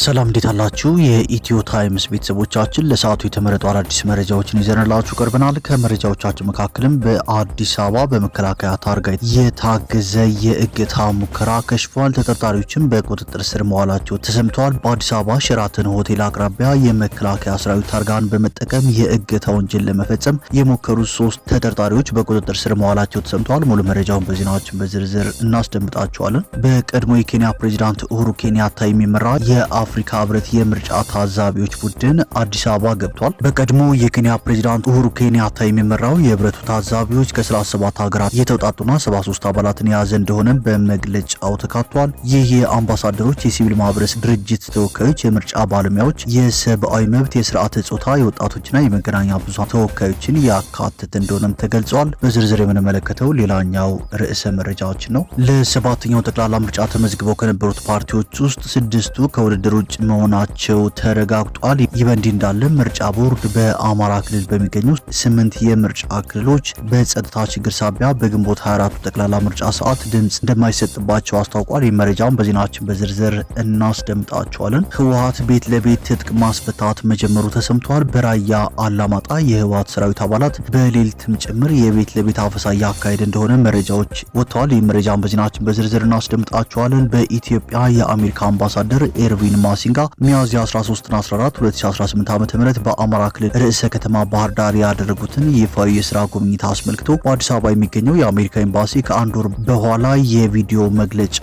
ሰላም እንዴት አላችሁ? የኢትዮ ታይምስ ቤተሰቦቻችን ለሰዓቱ የተመረጡ አዳዲስ መረጃዎችን ይዘንላችሁ ቀርበናል። ከመረጃዎቻችን መካከልም በአዲስ አበባ በመከላከያ ታርጋ የታገዘ የእገታ ሙከራ ከሽፏል። ተጠርጣሪዎችም በቁጥጥር ስር መዋላቸው ተሰምተዋል። በአዲስ አበባ ሸራተን ሆቴል አቅራቢያ የመከላከያ ሰራዊት ታርጋን በመጠቀም የእገታ ወንጀል ለመፈጸም የሞከሩ 3 ተጠርጣሪዎች በቁጥጥር ስር መዋላቸው ተሰምተዋል። ሙሉ መረጃውን በዜናዎችን በዝርዝር እናስደምጣችኋለን። በቀድሞ የኬንያ ፕሬዝዳንት ኡሁሩ ኬንያታ የሚመራ የአፍሪካ ህብረት የምርጫ ታዛቢዎች ቡድን አዲስ አበባ ገብቷል። በቀድሞ የኬንያ ፕሬዝዳንት ኡሁሩ ኬንያታ የሚመራው የህብረቱ ታዛቢዎች ከ37 ሀገራት የተውጣጡና 73 አባላትን የያዘ እንደሆነ በመግለጫው ተካቷል። ይህ የአምባሳደሮች፣ የሲቪል ማህበረሰብ ድርጅት ተወካዮች፣ የምርጫ ባለሙያዎች፣ የሰብአዊ መብት፣ የስርዓተ ጾታ፣ የወጣቶችና የመገናኛ ብዙሃን ተወካዮችን ያካተተ እንደሆነም ተገልጿል። በዝርዝር የምንመለከተው ሌላኛው ርዕሰ መረጃችን ነው። ለ7ኛው ጠቅላላ ምርጫ ተመዝግበው ከነበሩት ፓርቲዎች ውስጥ 6ቱ ከውድድር ውጭ መሆናቸው ተረጋግጧል። ይህ በእንዲህ እንዳለ ምርጫ ቦርድ በአማራ ክልል በሚገኙ 8 የምርጫ ክልሎች በጸጥታ ችግር ሳቢያ በግንቦት 24 ጠቅላላ ምርጫ ሰዓት ድምጽ እንደማይሰጥባቸው አስታውቋል። ይህ መረጃውን በዜናችን በዝርዝር እናስደምጣቸዋለን። ህወሓት ቤት ለቤት ትጥቅ ማስፈታት መጀመሩ ተሰምቷል። በራያ አላማጣ የህወሓት ሰራዊት አባላት በሌሊትም ጭምር የቤት ለቤት አፈሳ እያካሄደ እንደሆነ መረጃዎች ወጥተዋል። ይህ መረጃውን በዜናችን በዝርዝር እናስደምጣቸዋለን። በኢትዮጵያ የአሜሪካ አምባሳደር ኤርቪን ማሲንጋ ሚያዝያ 13ና 14 2018 ዓ.ም በአማራ ክልል ርዕሰ ከተማ ባህር ዳር ያደረጉትን ይፋዊ የስራ ጉብኝት አስመልክቶ በአዲስ አበባ የሚገኘው የአሜሪካ ኤምባሲ ከአንድ ወር በኋላ የቪዲዮ መግለጫ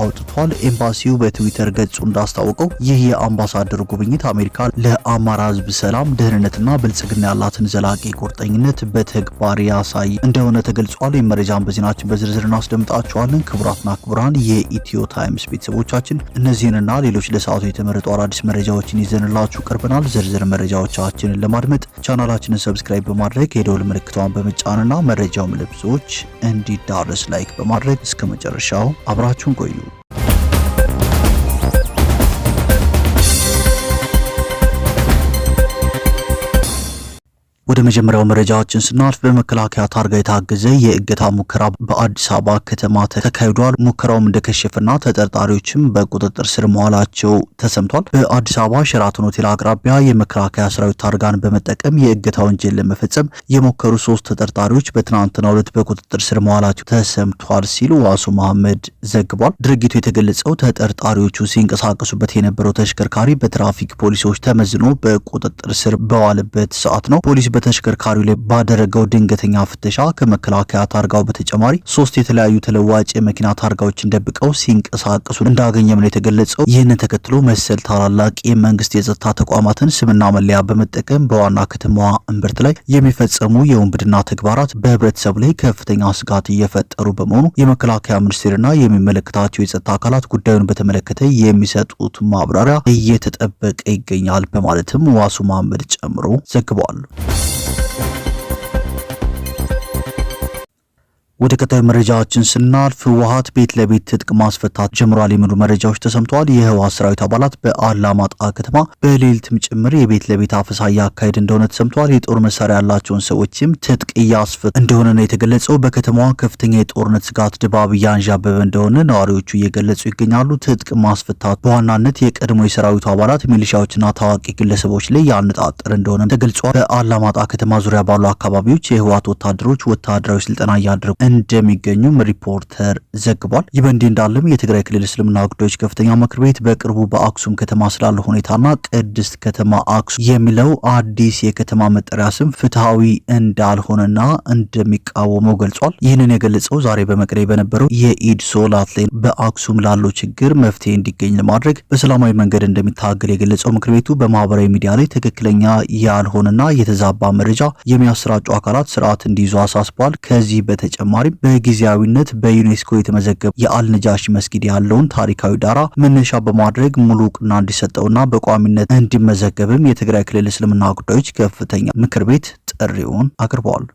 አውጥቷል። ኤምባሲው በትዊተር ገጹ እንዳስታወቀው ይህ የአምባሳደሩ ጉብኝት አሜሪካ ለአማራ ህዝብ ሰላም፣ ደህንነትና ብልጽግና ያላትን ዘላቂ ቁርጠኝነት በተግባር ያሳይ እንደሆነ ተገልጿል። የመረጃን በዜናችን በዝርዝር እናስደምጣቸዋለን። ክቡራትና ክቡራን የኢትዮ ታይምስ ቤተሰቦቻችን እነዚህንና ሌሎች ለሰዓቱ የተመረጡ አዳዲስ መረጃዎችን ይዘንላችሁ ቀርበናል። ዝርዝር መረጃዎቻችንን ለማድመጥ ቻናላችንን ሰብስክራይብ በማድረግ የደወል ምልክቷን በመጫንና መረጃው ለብዙዎች እንዲዳረስ ላይክ በማድረግ እስከ መጨረሻው አብራችሁን ቆዩ። ወደ መጀመሪያው መረጃዎችን ስናልፍ በመከላከያ ታርጋ የታገዘ የእገታ ሙከራ በአዲስ አበባ ከተማ ተካሂዷል። ሙከራውም እንደከሸፈና ተጠርጣሪዎችም በቁጥጥር ስር መዋላቸው ተሰምቷል። በአዲስ አበባ ሸራተን ሆቴል አቅራቢያ የመከላከያ ሰራዊት ታርጋን በመጠቀም የእገታ ወንጀል ለመፈጸም የሞከሩ 3 ተጠርጣሪዎች በትናንትናው ዕለት በቁጥጥር ስር መዋላቸው ተሰምቷል ሲሉ ዋሱ መሐመድ ዘግቧል። ድርጊቱ የተገለጸው ተጠርጣሪዎቹ ሲንቀሳቀሱበት የነበረው ተሽከርካሪ በትራፊክ ፖሊሶች ተመዝኖ በቁጥጥር ስር በዋለበት ሰዓት ነው። ፖሊስ በተሽከርካሪው ላይ ባደረገው ድንገተኛ ፍተሻ ከመከላከያ ታርጋው በተጨማሪ 3 የተለያዩ ተለዋጭ የመኪና ታርጋዎችን ደብቀው ሲንቀሳቀሱ እንዳገኘም ነው የተገለጸው። ይህንን ተከትሎ መሰል ታላላቅ የመንግስት የጸጥታ ተቋማትን ስምና መለያ በመጠቀም በዋና ከተማዋ እምብርት ላይ የሚፈጸሙ የውንብድና ተግባራት በህብረተሰቡ ላይ ከፍተኛ ስጋት እየፈጠሩ በመሆኑ የመከላከያ ሚኒስቴርና የሚመለከታቸው የጸጥታ አካላት ጉዳዩን በተመለከተ የሚሰጡት ማብራሪያ እየተጠበቀ ይገኛል በማለትም ዋሱ መሐመድ ጨምሮ ዘግቧል። ወደ ቀጣዩ መረጃችን ስናልፍ ህወሓት ቤት ለቤት ትጥቅ ማስፈታት ጀምሯል የሚሉ መረጃዎች ተሰምተዋል። የህወሓት ሰራዊት አባላት በአላማጣ ከተማ በሌሊትም ጭምር የቤት ለቤት አፈሳ እያካሄደ እንደሆነ ተሰምተዋል። የጦር መሳሪያ ያላቸውን ሰዎችም ትጥቅ እያስፈቱ እንደሆነ ነው የተገለጸው። በከተማዋ ከፍተኛ የጦርነት ስጋት ድባብ እያንዣበበ እንደሆነ ነዋሪዎቹ እየገለጹ ይገኛሉ። ትጥቅ ማስፈታት በዋናነት የቀድሞ የሰራዊቱ አባላት ሚሊሻዎችና ታዋቂ ግለሰቦች ላይ ያነጣጠረ እንደሆነ ተገልጿል። በአላማጣ ከተማ ዙሪያ ባሉ አካባቢዎች የህወሓት ወታደሮች ወታደራዊ ስልጠና እያደረጉ እንደሚገኙም ሪፖርተር ዘግቧል። ይህ በእንዲህ እንዳለም የትግራይ ክልል እስልምና ጉዳዮች ከፍተኛ ምክር ቤት በቅርቡ በአክሱም ከተማ ስላለ ሁኔታና ቅድስት ከተማ አክሱም የሚለው አዲስ የከተማ መጠሪያ ስም ፍትሐዊ እንዳልሆነና እንደሚቃወመው ገልጿል። ይህንን የገለጸው ዛሬ በመቀሌ በነበረው የኢድ ሶላት ላይ በአክሱም ላለው ችግር መፍትሄ እንዲገኝ ለማድረግ በሰላማዊ መንገድ እንደሚታገል የገለጸው ምክር ቤቱ በማህበራዊ ሚዲያ ላይ ትክክለኛ ያልሆነና የተዛባ መረጃ የሚያሰራጩ አካላት ስርዓት እንዲይዙ አሳስቧል። ከዚህ በተጨማሪ በጊዜያዊነት በዩኔስኮ የተመዘገበ የአልነጃሺ መስጊድ ያለውን ታሪካዊ ዳራ መነሻ በማድረግ ሙሉ ዕውቅና እንዲሰጠውና በቋሚነት እንዲመዘገብም የትግራይ ክልል እስልምና ጉዳዮች ከፍተኛ ምክር ቤት ጥሪውን አቅርበዋል።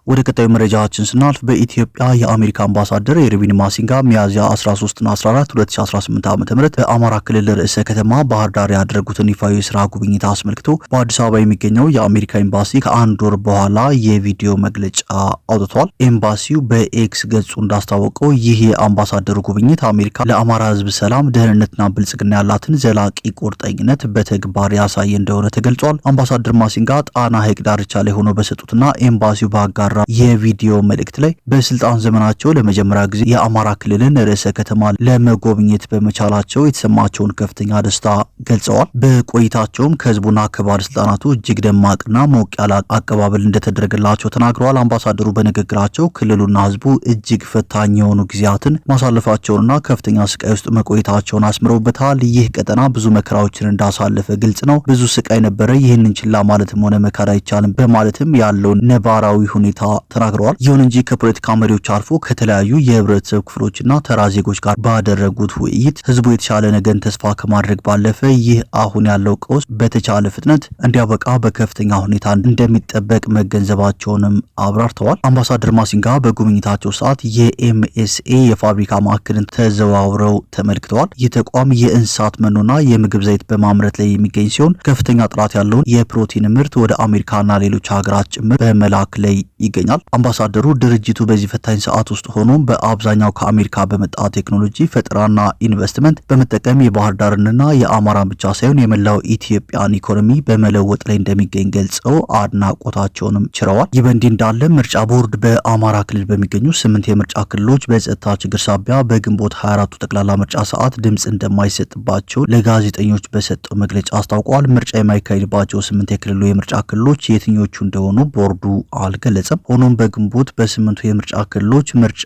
ወደ ቀጣዩ መረጃችን ስናልፍ በኢትዮጵያ የአሜሪካ አምባሳደር ኤርቪን ማሲንጋ ሚያዝያ 13 እና 14 2018 ዓ.ም በአማራ ክልል ርዕሰ ከተማ ባህር ዳር ያደረጉትን ይፋዊ የስራ ጉብኝት አስመልክቶ በአዲስ አበባ የሚገኘው የአሜሪካ ኤምባሲ ከአንድ ወር በኋላ የቪዲዮ መግለጫ አውጥቷል። ኤምባሲው በኤክስ ገጹ እንዳስታወቀው ይህ የአምባሳደሩ ጉብኝት አሜሪካ ለአማራ ሕዝብ ሰላም፣ ደህንነትና ብልጽግና ያላትን ዘላቂ ቁርጠኝነት በተግባር ያሳየ እንደሆነ ተገልጿል። አምባሳደር ማሲንጋ ጣና ሐይቅ ዳርቻ ላይ ሆኖ በሰጡትና ኤምባሲው ባጋራ የቪዲዮ መልእክት ላይ በስልጣን ዘመናቸው ለመጀመሪያ ጊዜ የአማራ ክልልን ርዕሰ ከተማ ለመጎብኘት በመቻላቸው የተሰማቸውን ከፍተኛ ደስታ ገልጸዋል። በቆይታቸውም ከህዝቡና ከባለስልጣናቱ እጅግ ደማቅና ሞቅ ያለ አቀባበል እንደተደረገላቸው ተናግረዋል። አምባሳደሩ በንግግራቸው ክልሉና ህዝቡ እጅግ ፈታኝ የሆኑ ጊዜያትን ማሳለፋቸውንና ከፍተኛ ስቃይ ውስጥ መቆየታቸውን አስምረውበታል። ይህ ቀጠና ብዙ መከራዎችን እንዳሳለፈ ግልጽ ነው። ብዙ ስቃይ ነበረ። ይህንን ችላ ማለትም ሆነ መካድ አይቻልም በማለትም ያለውን ነባራዊ ሁኔታ ተናግረዋል። ይሁን እንጂ ከፖለቲካ መሪዎች አልፎ ከተለያዩ የህብረተሰብ ክፍሎችና ተራ ዜጎች ጋር ባደረጉት ውይይት ህዝቡ የተሻለ ነገን ተስፋ ከማድረግ ባለፈ ይህ አሁን ያለው ቀውስ በተቻለ ፍጥነት እንዲያበቃ በከፍተኛ ሁኔታ እንደሚጠበቅ መገንዘባቸውንም አብራርተዋል። አምባሳደር ማሲንጋ በጉብኝታቸው ሰዓት የኤምኤስኤ የፋብሪካ ማዕከልን ተዘዋውረው ተመልክተዋል። ይህ ተቋም የእንስሳት መኖና የምግብ ዘይት በማምረት ላይ የሚገኝ ሲሆን ከፍተኛ ጥራት ያለውን የፕሮቲን ምርት ወደ አሜሪካና ሌሎች ሀገራት ጭምር በመላክ ላይ ይገኛል። አምባሳደሩ ድርጅቱ በዚህ ፈታኝ ሰዓት ውስጥ ሆኖ በአብዛኛው ከአሜሪካ በመጣ ቴክኖሎጂ ፈጠራና ኢንቨስትመንት በመጠቀም የባህር ዳርንና የአማራን ብቻ ሳይሆን የመላው ኢትዮጵያን ኢኮኖሚ በመለወጥ ላይ እንደሚገኝ ገልጸው አድናቆታቸውንም ችረዋል። ይህ በእንዲህ እንዳለ ምርጫ ቦርድ በአማራ ክልል በሚገኙ 8 የምርጫ ክልሎች በጸጥታ ችግር ሳቢያ በግንቦት 24ቱ ጠቅላላ ምርጫ ሰዓት ድምጽ እንደማይሰጥባቸው ለጋዜጠኞች በሰጠው መግለጫ አስታውቀዋል። ምርጫ የማይካሄድባቸው 8 የክልሉ የምርጫ ክልሎች የትኞቹ እንደሆኑ ቦርዱ አልገለጸም። ሆኖም በግንቦት በ8ቱ የምርጫ ክልሎች ምርጫ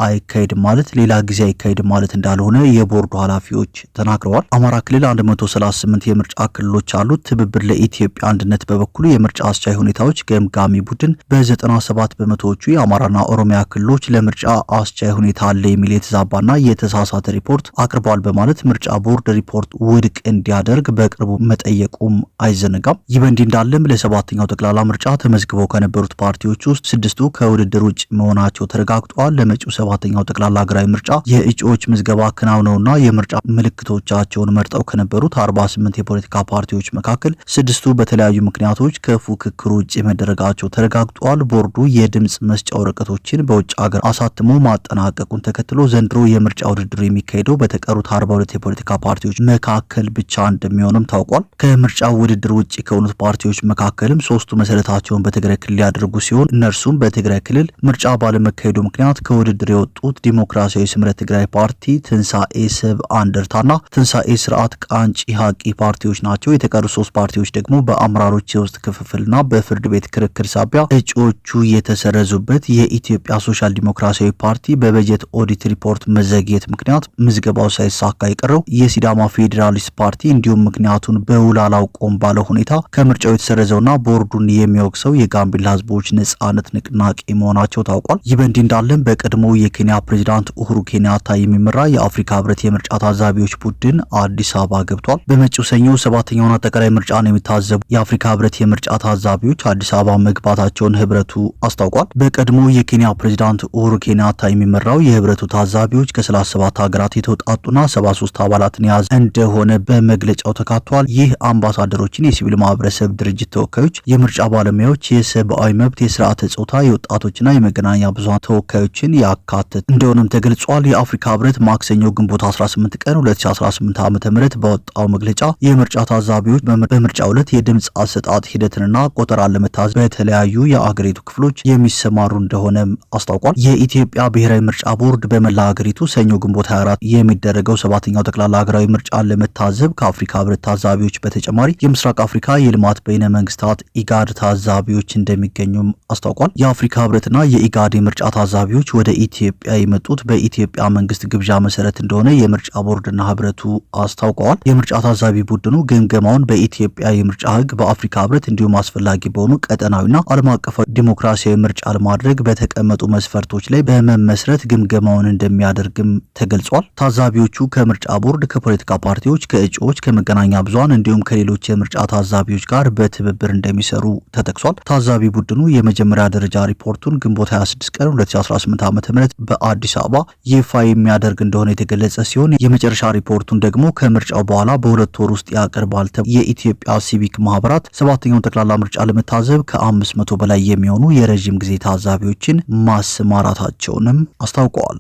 አይካሄድም ማለት ሌላ ጊዜ አይካሄድም ማለት እንዳልሆነ የቦርዱ ኃላፊዎች ተናግረዋል። አማራ ክልል 138 የምርጫ ክልሎች አሉት። ትብብር ለኢትዮጵያ አንድነት በበኩሉ የምርጫ አስቻይ ሁኔታዎች ገምጋሚ ቡድን በ97 በመቶዎቹ የአማራና ኦሮሚያ ክልሎች ለምርጫ አስቻይ ሁኔታ አለ የሚል የተዛባና የተሳሳተ ሪፖርት አቅርቧል በማለት ምርጫ ቦርድ ሪፖርት ውድቅ እንዲያደርግ በቅርቡ መጠየቁም አይዘነጋም። ይህ በእንዲህ እንዳለም ለሰባተኛው ጠቅላላ ምርጫ ተመዝግበው ከነበሩት ፓርቲዎች ውስጥ 6ቱ ከውድድር ውጭ መሆናቸው ተረጋግጧል። ለመጪው ሰባተኛው ጠቅላላ ሀገራዊ ምርጫ የእጩዎች ምዝገባ አከናውነውና የምርጫ ምልክቶቻቸውን መርጠው ከነበሩት 48 የፖለቲካ ፓርቲዎች መካከል 6ቱ በተለያዩ ምክንያቶች ከፉክክሩ ውጭ መደረጋቸው ተረጋግጧል። ቦርዱ የድምጽ መስጫ ወረቀቶችን በውጭ ሀገር አሳትሞ ማጠናቀቁን ተከትሎ ዘንድሮ የምርጫ ውድድሩ የሚካሄደው በተቀሩት 42 የፖለቲካ ፓርቲዎች መካከል ብቻ እንደሚሆንም ታውቋል። ከምርጫው ውድድር ውጭ ከሆኑት ፓርቲዎች መካከልም 3ቱ መሰረታቸውን በትግራይ ክልል ያደረጉ ሲሆን እነርሱም በትግራይ ክልል ምርጫ ባለመካሄዱ ምክንያት ከውድድር የወጡት ዲሞክራሲያዊ ስምረት ትግራይ ፓርቲ፣ ትንሳኤ ሰብ አንደርታና ትንሳኤ ስርዓት ቃንጪ ሀቂ ፓርቲዎች ናቸው። የተቀሩት 3 ፓርቲዎች ደግሞ በአመራሮች የውስጥ ክፍፍልና በፍርድ ቤት ክርክር ሳቢያ እጩዎቹ የተሰረዙበት የኢትዮጵያ ሶሻል ዲሞክራሲያዊ ፓርቲ በበጀት ኦዲት ሪፖርት መዘግየት ምክንያት ምዝገባው ሳይሳካ የቀረው የሲዳማ ፌዴራሊስት ፓርቲ እንዲሁም ምክንያቱን በውል አላውቀውም ባለው ሁኔታ ከምርጫው የተሰረዘውና ቦርዱን የሚወቅሰው የጋምቤላ ህዝቦች ነጻነት ንቅናቄ መሆናቸው ታውቋል። ይህ በእንዲህ እንዳለም በቀድሞ የኬንያ ፕሬዚዳንት ኡሁሩ ኬንያታ የሚመራ የአፍሪካ ህብረት የምርጫ ታዛቢዎች ቡድን አዲስ አበባ ገብቷል። በመጪው ሰኞ 7ኛውን አጠቃላይ ምርጫን የሚታዘቡ የአፍሪካ ህብረት የምርጫ ታዛቢዎች አዲስ አበባ መግባታቸውን ህብረቱ አስታውቋል። በቀድሞ የኬንያ ፕሬዚዳንት ኡሁሩ ኬንያታ የሚመራው የህብረቱ ታዛቢዎች ከ37 ሀገራት የተውጣጡና 73 አባላትን የያዘ እንደሆነ በመግለጫው ተካቷል። ይህ አምባሳደሮችን፣ የሲቪል ማህበረሰብ ድርጅት ተወካዮች፣ የምርጫ ባለሙያዎች፣ የሰብአዊ መብት፣ የስርዓተ ጾታ፣ የወጣቶችና የመገናኛ ብዙሃን ተወካዮችን ያካትት እንደሆነም ተገልጿል። የአፍሪካ ህብረት ማክሰኞ ግንቦት 18 ቀን 2018 ዓ.ም በወጣው መግለጫ የምርጫ ታዛቢዎች በምርጫው ዕለት የድምጽ አሰጣጥ ሂደትንና ቆጠራን ለመታዘብ በተለያዩ የአገሪቱ ክፍሎች የሚሰማሩ እንደሆነም አስታውቋል። የኢትዮጵያ ብሔራዊ ምርጫ ቦርድ በመላ ሀገሪቱ ሰኞ ግንቦት 24 የሚደረገው 7ኛው ጠቅላላ ሀገራዊ ምርጫን ለመታዘብ ከአፍሪካ ህብረት ታዛቢዎች በተጨማሪ የምስራቅ አፍሪካ የልማት በይነ መንግስታት ኢጋድ ታዛቢዎች እንደሚገኙም አስታውቋል። የአፍሪካ ህብረትና የኢጋድ የምርጫ ታዛቢዎች ወደ ኢትዮጵያ የመጡት በኢትዮጵያ መንግስት ግብዣ መሰረት እንደሆነ የምርጫ ቦርድና ህብረቱ አስታውቀዋል። የምርጫ ታዛቢ ቡድኑ ግምገማውን በኢትዮጵያ የምርጫ ህግ፣ በአፍሪካ ህብረት እንዲሁም አስፈላጊ በሆኑ ቀጠናዊና ዓለም አቀፋዊ ዲሞክራሲያዊ ምርጫ ለማድረግ በተቀመጡ መስፈርቶች ላይ በመመስረት ግምገማውን እንደሚያደርግም ተገልጿል። ታዛቢዎቹ ከምርጫ ቦርድ፣ ከፖለቲካ ፓርቲዎች፣ ከእጩዎች፣ ከመገናኛ ብዙሃን እንዲሁም ከሌሎች የምርጫ ታዛቢዎች ጋር በትብብር እንደሚሰሩ ተጠቅሷል። ታዛቢ ቡድኑ የመጀመሪያ ደረጃ ሪፖርቱን ግንቦት 26 ቀን 2018 ዓ.ም በአዲስ አበባ ይፋ የሚያደርግ እንደሆነ የተገለጸ ሲሆን የመጨረሻ ሪፖርቱን ደግሞ ከምርጫው በኋላ በሁለት ወር ውስጥ ያቀርባል። የኢትዮጵያ ሲቪክ ማህበራት ሰባተኛውን ጠቅላላ ምርጫ ለመታዘብ ከ500 በላይ የሚሆኑ የረጅም ጊዜ ታዛቢዎችን ማሰማራታቸውንም አስታውቀዋል።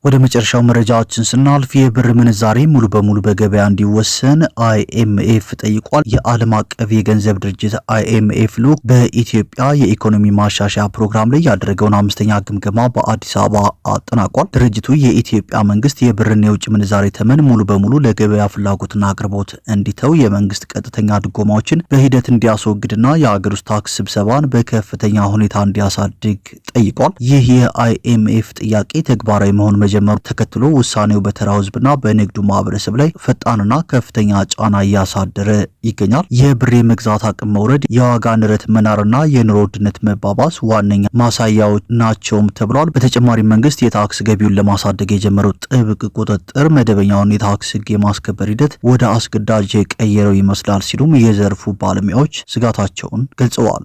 ወደ መጨረሻው መረጃችን ስናልፍ የብር ምንዛሬ ሙሉ በሙሉ በገበያ እንዲወሰን አይኤምኤፍ ጠይቋል። የዓለም አቀፍ የገንዘብ ድርጅት አይኤምኤፍ ልዑክ በኢትዮጵያ የኢኮኖሚ ማሻሻያ ፕሮግራም ላይ ያደረገውን 5ኛ ግምገማ በአዲስ አበባ አጠናቋል። ድርጅቱ የኢትዮጵያ መንግስት የብርና የውጭ ምንዛሬ ተመን ሙሉ በሙሉ ለገበያ ፍላጎትና አቅርቦት እንዲተው፣ የመንግስት ቀጥተኛ ድጎማዎችን በሂደት እንዲያስወግድና የአገር ውስጥ ታክስ ስብሰባን በከፍተኛ ሁኔታ እንዲያሳድግ ጠይቋል። ይህ የአይኤምኤፍ ጥያቄ ተግባራዊ መሆን መጀመሩ ተከትሎ ውሳኔው በተራው ህዝብና በንግዱ ማህበረሰብ ላይ ፈጣንና ከፍተኛ ጫና እያሳደረ ይገኛል። የብር የመግዛት አቅም መውረድ፣ የዋጋ ንረት መናርና የኑሮ ውድነት መባባስ ዋነኛ ማሳያዎች ናቸውም ተብሏል። በተጨማሪ መንግስት የታክስ ገቢውን ለማሳደግ የጀመረው ጥብቅ ቁጥጥር መደበኛውን የታክስ ህግ የማስከበር ሂደት ወደ አስገዳጅ የቀየረው ይመስላል ሲሉም የዘርፉ ባለሙያዎች ስጋታቸውን ገልጸዋል።